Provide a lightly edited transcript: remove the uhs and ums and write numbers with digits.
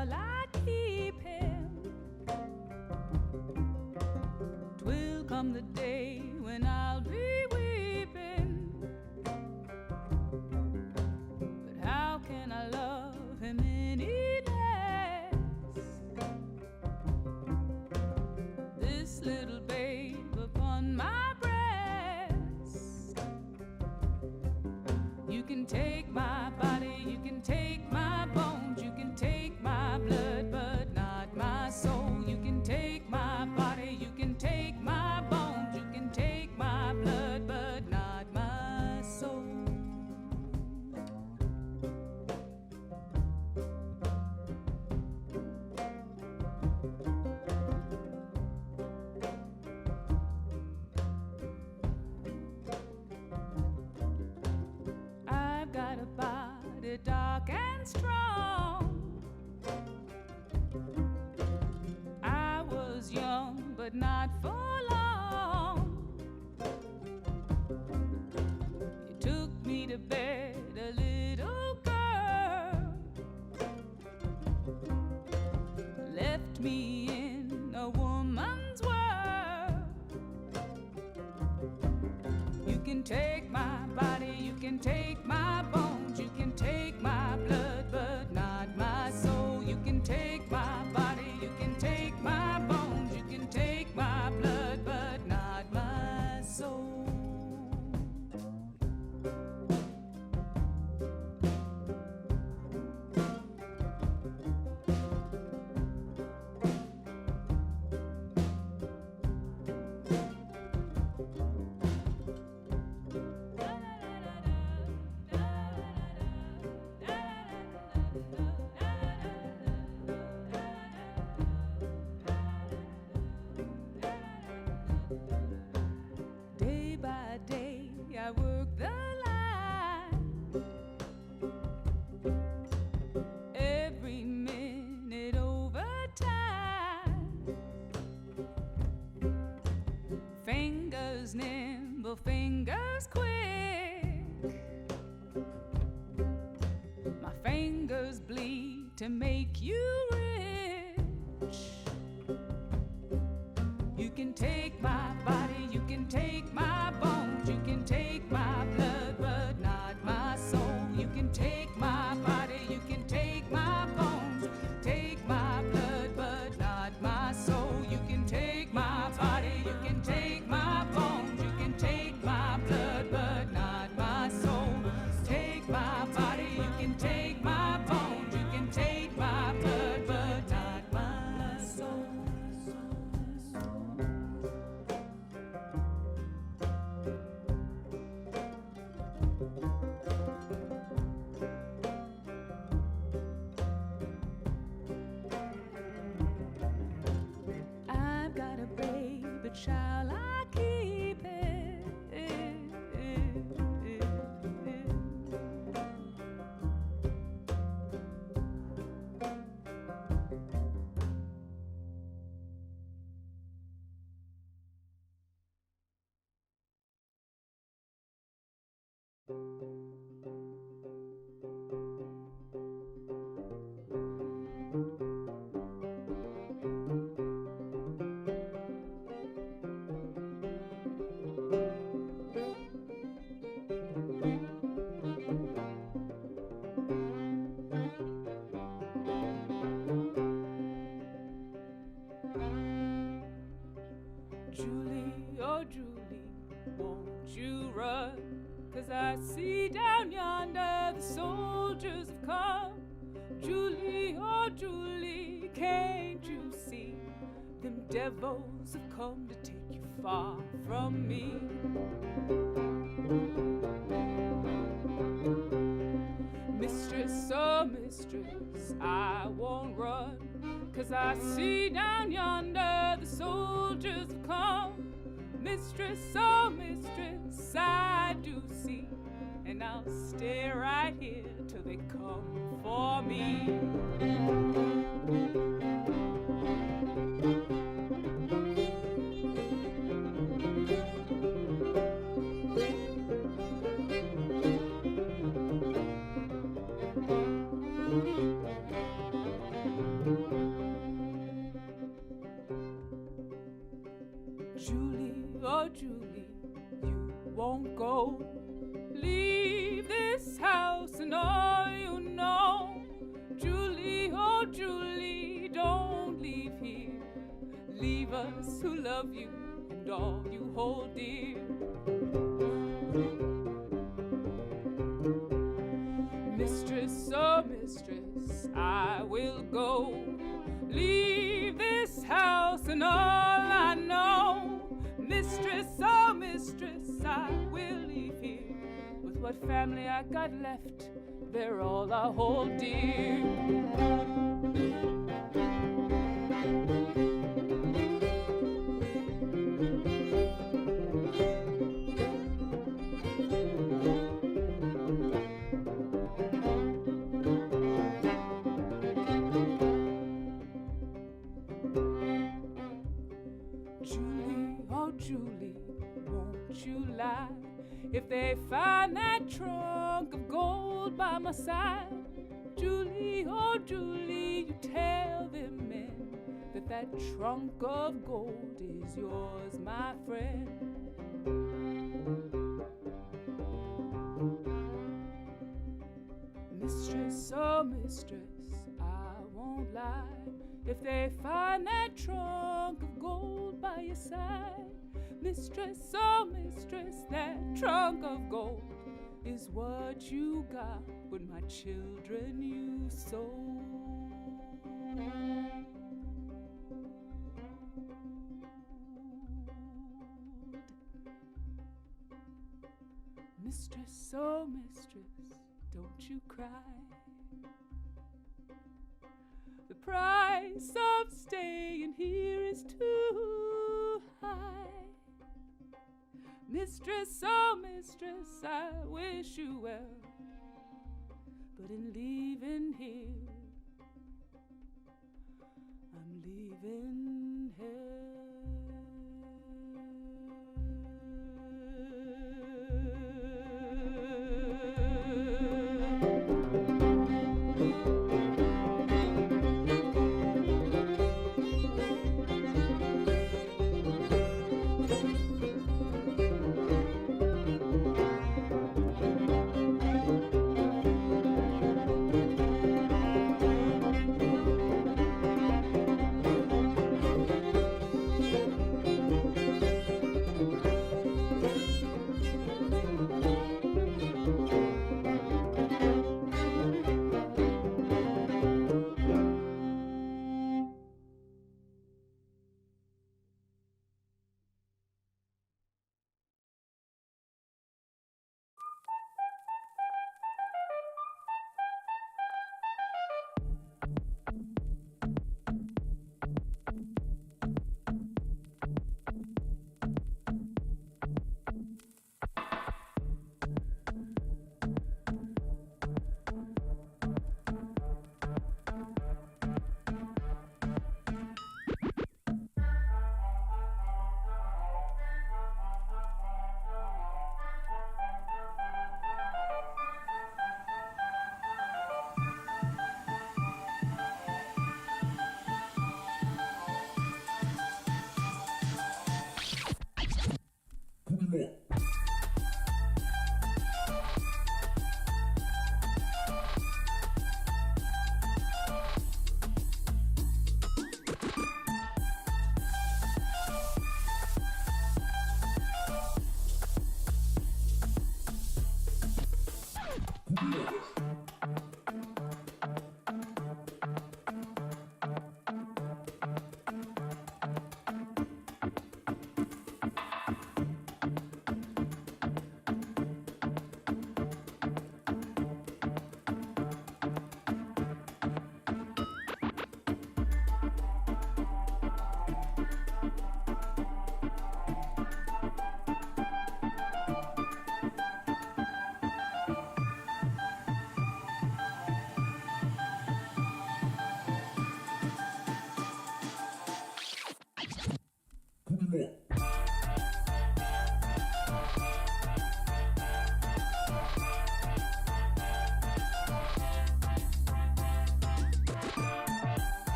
shall I keep him? 'Twill come the day when I'll be weeping, but how can I love him any less? This little babe upon my breast. You can take my body, you can take my bones, you can take my blood, but not my soul. You can take my body, you can take my bones, you can take my blood, but not my soul. I've got a body dark and strong. I was young, but not for long. You took me to bed, a little girl, left me in a woman's world. You can take my body, you can take my bones, you can take my blood, but not my soul. You can take my body, you can take my bones, you can take my blood, but not my soul. Day by day, I work the line. Every minute overtime. Fingers nimble, fingers quick. My fingers bleed to make you rich. You can take my body, you can take my bones, you can take my blood, but not my soul. You can take my body, you can take my bones, take my blood, but not my soul. You can take my body, you can take my bones, you can take my blood, but not my soul. Take my body, you can take my bones, you can take my blood, but not my soul. I've got a babe, but shall I keep it? Julie, oh Julie, won't you run? 'Cause I see down yonder the soldiers have come. Julie, oh Julie, can't you see? Them devils have come to take you far from me. Mistress, oh mistress, I won't run. 'Cause I see down yonder the soldiers have come. Mistress, oh mistress, I do see. And I'll stay right here till they come for me. won't go. Leave this house and all you know. Julie, oh Julie, don't leave here. Leave us who love you and all you hold dear. Mistress, oh mistress, I will go. Leave this house and all I know. Mistress, oh mistress, I will leave here. With what family I got left, they're all I hold dear. Julie, won't you lie? If they find that trunk of gold by my side, Julie, oh Julie, you tell them men that that trunk of gold is yours, my friend. Mistress, oh mistress, I won't lie. If they find that trunk of gold by your side, mistress, oh mistress, that trunk of gold is what you got with my children you sold. Mistress, oh mistress, don't you cry. The price of staying here is too high. Mistress, oh mistress, I wish you well, but in leaving here, I'm leaving